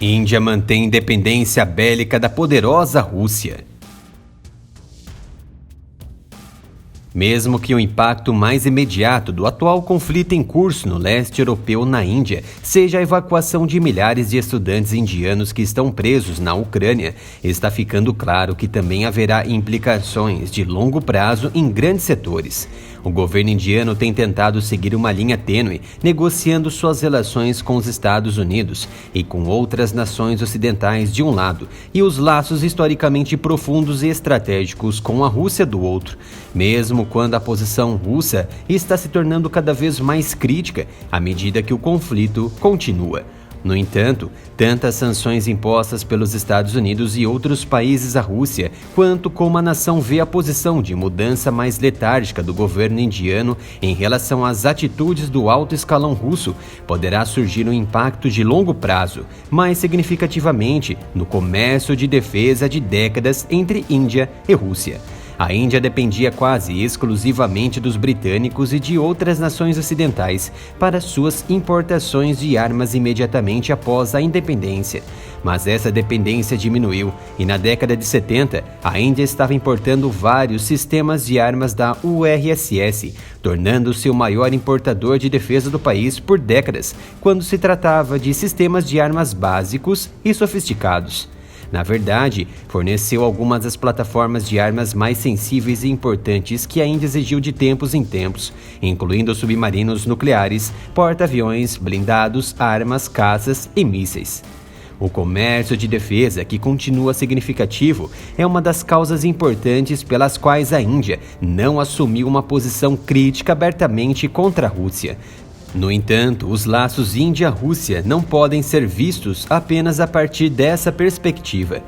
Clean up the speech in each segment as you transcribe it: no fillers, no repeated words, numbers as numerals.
Índia mantém independência bélica da poderosa Rússia. Mesmo que o impacto mais imediato do atual conflito em curso no leste europeu na Índia seja a evacuação de milhares de estudantes indianos que estão presos na Ucrânia, está ficando claro que também haverá implicações de longo prazo em grandes setores. O governo indiano tem tentado seguir uma linha tênue, negociando suas relações com os Estados Unidos e com outras nações ocidentais de um lado, e os laços historicamente profundos e estratégicos com a Rússia do outro, mesmo quando a posição russa está se tornando cada vez mais crítica à medida que o conflito continua. No entanto, tantas sanções impostas pelos Estados Unidos e outros países à Rússia, quanto como a nação vê a posição de mudança mais letárgica do governo indiano em relação às atitudes do alto escalão russo, poderá surgir um impacto de longo prazo, mais significativamente no comércio de defesa de décadas entre Índia e Rússia. A Índia dependia quase exclusivamente dos britânicos e de outras nações ocidentais para suas importações de armas imediatamente após a independência. Mas essa dependência diminuiu e na década de 70 a Índia estava importando vários sistemas de armas da URSS, tornando-se o maior importador de defesa do país por décadas, quando se tratava de sistemas de armas básicos e sofisticados. Na verdade, forneceu algumas das plataformas de armas mais sensíveis e importantes que a Índia exigiu de tempos em tempos, incluindo submarinos nucleares, porta-aviões, blindados, armas, caças e mísseis. O comércio de defesa, que continua significativo, é uma das causas importantes pelas quais a Índia não assumiu uma posição crítica abertamente contra a Rússia. No entanto, os laços Índia-Rússia não podem ser vistos apenas a partir dessa perspectiva.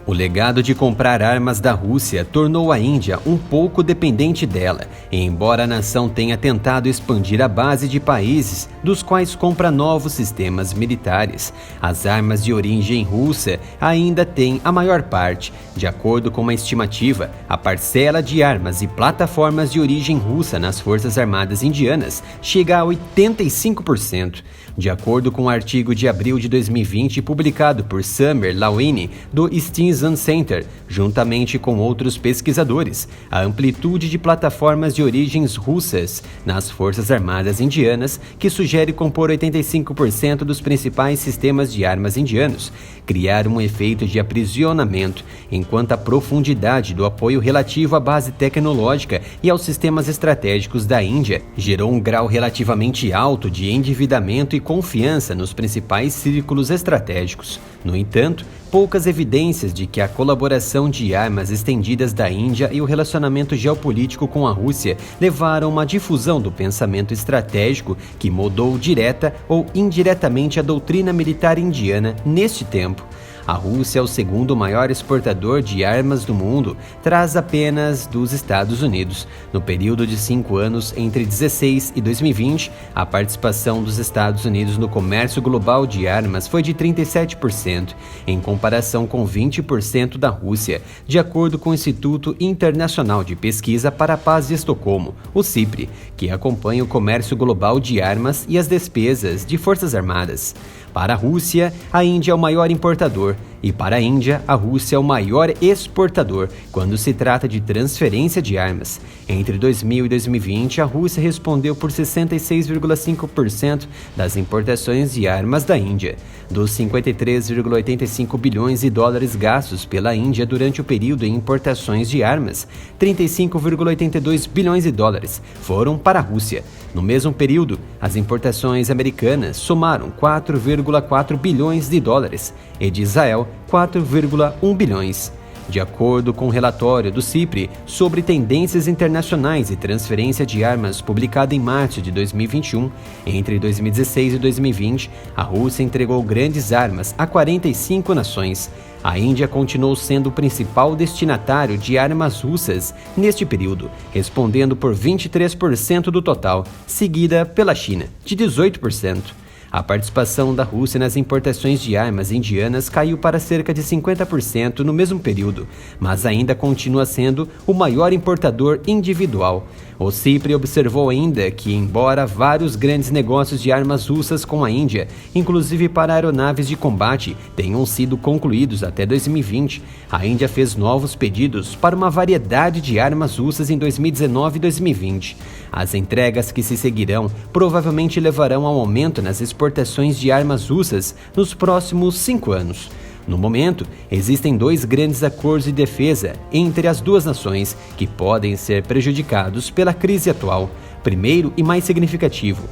O legado de comprar armas da Rússia tornou a Índia um pouco dependente dela, e embora a nação tenha tentado expandir a base de países dos quais compra novos sistemas militares, as armas de origem russa ainda têm a maior parte. De acordo com uma estimativa, a parcela de armas e plataformas de origem russa nas Forças Armadas indianas chega a 85%. De acordo com um artigo de abril de 2020 publicado por Summer Lawini, do Stinson Center, juntamente com outros pesquisadores, a amplitude de plataformas de origens russas nas Forças Armadas indianas, que sugere compor 85% dos principais sistemas de armas indianos, criar um efeito de aprisionamento, enquanto a profundidade do apoio relativo à base tecnológica e aos sistemas estratégicos da Índia gerou um grau relativamente alto de endividamento e confiança nos principais círculos estratégicos. No entanto, poucas evidências de que a colaboração de armas estendidas da Índia e o relacionamento geopolítico com a Rússia levaram a uma difusão do pensamento estratégico que mudou direta ou indiretamente a doutrina militar indiana neste tempo. A Rússia é o segundo maior exportador de armas do mundo, atrás apenas dos Estados Unidos. No período de 5 anos, entre 2016 e 2020, a participação dos Estados Unidos no comércio global de armas foi de 37%, em comparação com 20% da Rússia, de acordo com o Instituto Internacional de Pesquisa para a Paz de Estocolmo, o CIPRE, que acompanha o comércio global de armas e as despesas de forças armadas. Para a Rússia, a Índia é o maior importador, e para a Índia, a Rússia é o maior exportador quando se trata de transferência de armas. Entre 2000 e 2020, a Rússia respondeu por 66,5% das importações de armas da Índia. Dos 53,85 bilhões de dólares gastos pela Índia durante o período em importações de armas, 35,82 bilhões de dólares foram para a Rússia. No mesmo período, as importações americanas somaram 4,4 bilhões de dólares e de Israel 4,1 bilhões. De acordo com o relatório do CIPRE sobre tendências internacionais e transferência de armas publicado em março de 2021, entre 2016 e 2020, a Rússia entregou grandes armas a 45 nações. A Índia continuou sendo o principal destinatário de armas russas neste período, respondendo por 23% do total, seguida pela China, de 18%. A participação da Rússia nas importações de armas indianas caiu para cerca de 50% no mesmo período, mas ainda continua sendo o maior importador individual. O CIPRE observou ainda que, embora vários grandes negócios de armas russas com a Índia, inclusive para aeronaves de combate, tenham sido concluídos até 2020, a Índia fez novos pedidos para uma variedade de armas russas em 2019 e 2020. As entregas que se seguirão provavelmente levarão ao aumento nas exportações de armas russas nos próximos 5 anos. No momento, existem 2 grandes acordos de defesa entre as duas nações que podem ser prejudicados pela crise atual. Primeiro e mais significativo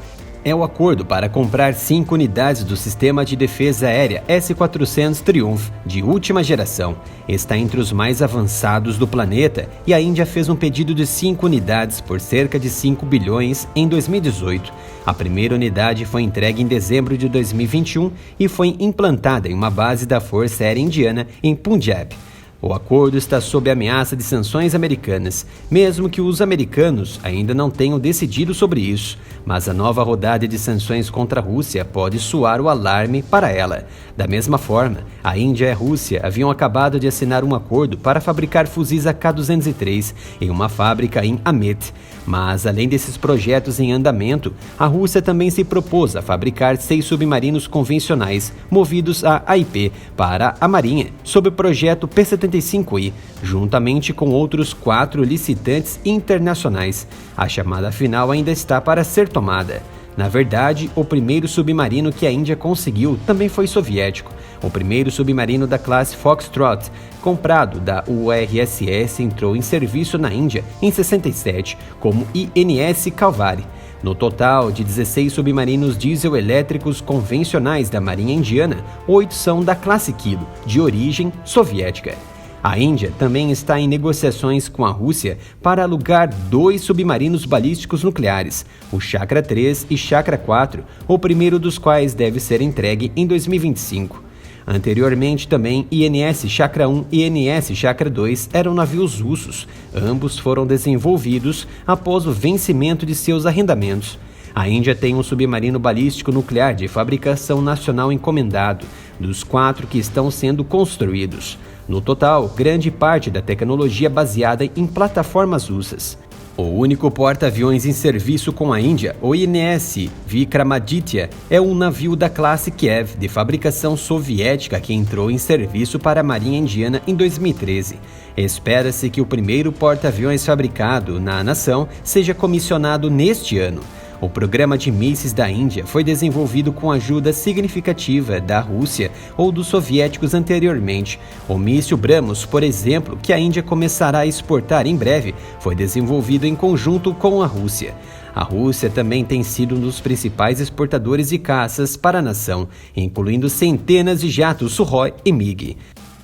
é o acordo para comprar 5 unidades do Sistema de Defesa Aérea S-400 Triumph de última geração. Está entre os mais avançados do planeta e a Índia fez um pedido de 5 unidades por cerca de 5 bilhões em 2018. A primeira unidade foi entregue em dezembro de 2021 e foi implantada em uma base da Força Aérea Indiana em Punjab. O acordo está sob ameaça de sanções americanas, mesmo que os americanos ainda não tenham decidido sobre isso, mas a nova rodada de sanções contra a Rússia pode soar o alarme para ela. Da mesma forma, a Índia e a Rússia haviam acabado de assinar um acordo para fabricar fuzis AK-203 em uma fábrica em Amet. Mas, além desses projetos em andamento, a Rússia também se propôs a fabricar 6 submarinos convencionais movidos a AIP para a Marinha, sob o projeto P-75I, juntamente com outros 4 licitantes internacionais. A chamada final ainda está para ser tomada. Na verdade, o primeiro submarino que a Índia conseguiu também foi soviético. O primeiro submarino da classe Foxtrot, comprado da URSS, entrou em serviço na Índia em 67, como INS Calvary. No total de 16 submarinos diesel-elétricos convencionais da Marinha Indiana, 8 são da classe Kilo, de origem soviética. A Índia também está em negociações com a Rússia para alugar 2 submarinos balísticos nucleares, o Chakra 3 e Chakra 4, o primeiro dos quais deve ser entregue em 2025. Anteriormente também, INS Chakra 1 e INS Chakra 2 eram navios russos. Ambos foram desenvolvidos após o vencimento de seus arrendamentos. A Índia tem um submarino balístico nuclear de fabricação nacional encomendado, dos 4 que estão sendo construídos. No total, grande parte da tecnologia baseada em plataformas russas. O único porta-aviões em serviço com a Índia, o INS Vikramaditya, é um navio da classe Kiev, de fabricação soviética, que entrou em serviço para a Marinha Indiana em 2013. Espera-se que o primeiro porta-aviões fabricado na nação seja comissionado neste ano. O programa de mísseis da Índia foi desenvolvido com ajuda significativa da Rússia ou dos soviéticos anteriormente. O míssil BrahMos, por exemplo, que a Índia começará a exportar em breve, foi desenvolvido em conjunto com a Rússia. A Rússia também tem sido um dos principais exportadores de caças para a nação, incluindo centenas de jatos Sukhoi e MiG.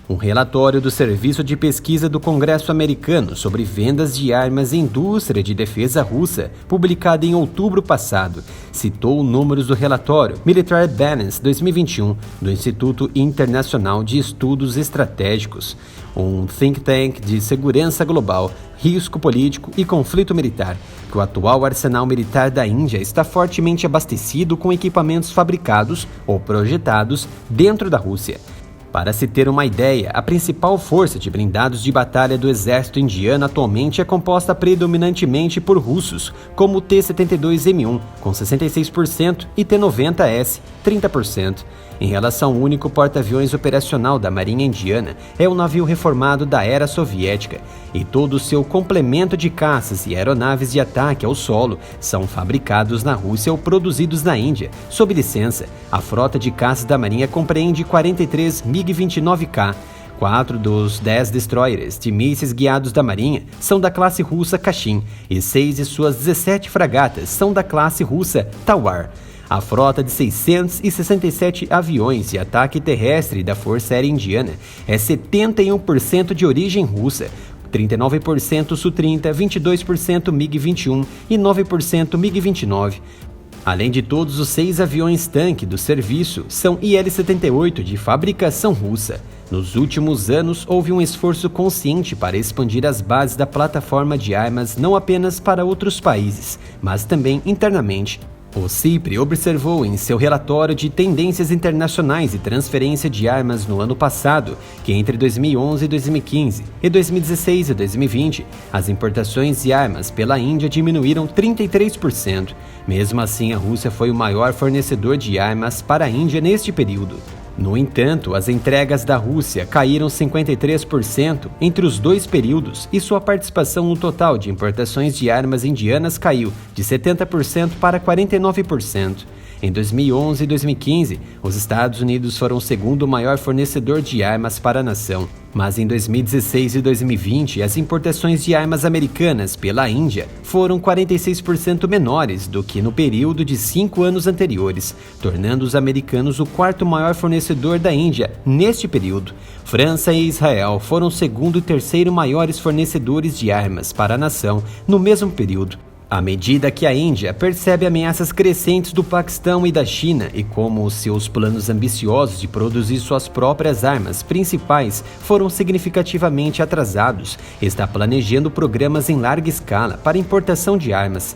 Um relatório do Serviço de Pesquisa do Congresso americano sobre vendas de armas e indústria de defesa russa, publicado em outubro passado, citou números do relatório Military Balance 2021 do Instituto Internacional de Estudos Estratégicos, um think tank de segurança global, risco político e conflito militar, que o atual arsenal militar da Índia está fortemente abastecido com equipamentos fabricados ou projetados dentro da Rússia. Para se ter uma ideia, a principal força de blindados de batalha do exército indiano atualmente é composta predominantemente por russos, como o T-72M1, com 66%, e T-90S, 30%. Em relação ao único porta-aviões operacional da Marinha Indiana, é o navio reformado da era soviética, e todo o seu complemento de caças e aeronaves de ataque ao solo são fabricados na Rússia ou produzidos na Índia, sob licença. A frota de caças da Marinha compreende 43 MiG-29K. 4 dos 10 destroyers de mísseis guiados da Marinha são da classe russa Kashin, e 6 de suas 17 fragatas são da classe russa Tawar. A frota de 667 aviões de ataque terrestre da Força Aérea Indiana é 71% de origem russa, 39% Su-30, 22% MiG-21 e 9% MiG-29. Além de todos, os 6 aviões-tanque do serviço são IL-78 de fabricação russa. Nos últimos anos, houve um esforço consciente para expandir as bases da plataforma de armas não apenas para outros países, mas também internamente. O CIPRE observou em seu relatório de tendências internacionais e transferência de armas no ano passado que entre 2011 e 2015 e 2016 e 2020, as importações de armas pela Índia diminuíram 33%. Mesmo assim, a Rússia foi o maior fornecedor de armas para a Índia neste período. No entanto, as entregas da Rússia caíram 53% entre os dois períodos e sua participação no total de importações de armas indianas caiu de 70% para 49%. Em 2011 e 2015, os Estados Unidos foram o segundo maior fornecedor de armas para a nação. Mas em 2016 e 2020, as importações de armas americanas pela Índia foram 46% menores do que no período de 5 anos anteriores, tornando os americanos o quarto maior fornecedor da Índia neste período. França e Israel foram o segundo e terceiro maiores fornecedores de armas para a nação no mesmo período. À medida que a Índia percebe ameaças crescentes do Paquistão e da China e como os seus planos ambiciosos de produzir suas próprias armas principais foram significativamente atrasados, está planejando programas em larga escala para importação de armas.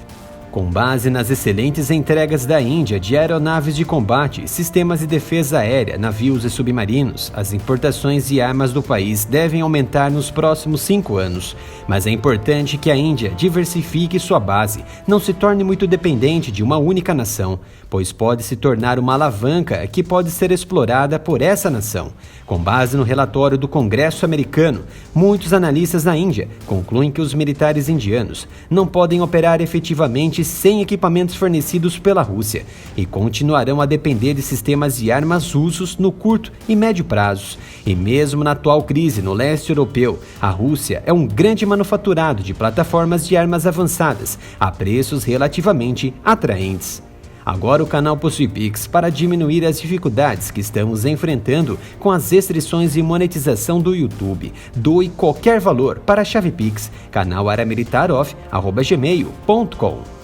Com base nas excelentes entregas da Índia de aeronaves de combate, sistemas de defesa aérea, navios e submarinos, as importações de armas do país devem aumentar nos próximos 5 anos. Mas é importante que a Índia diversifique sua base, não se torne muito dependente de uma única nação, pois pode se tornar uma alavanca que pode ser explorada por essa nação. Com base no relatório do Congresso americano, muitos analistas na Índia concluem que os militares indianos não podem operar efetivamente sem equipamentos fornecidos pela Rússia e continuarão a depender de sistemas de armas russos no curto e médio prazos. E mesmo na atual crise no leste europeu, a Rússia é um grande manufaturado de plataformas de armas avançadas a preços relativamente atraentes. Agora o canal possui Pix para diminuir as dificuldades que estamos enfrentando com as restrições de monetização do YouTube. Doe qualquer valor para a chave Pix, canalaramilitaroff@gmail.com.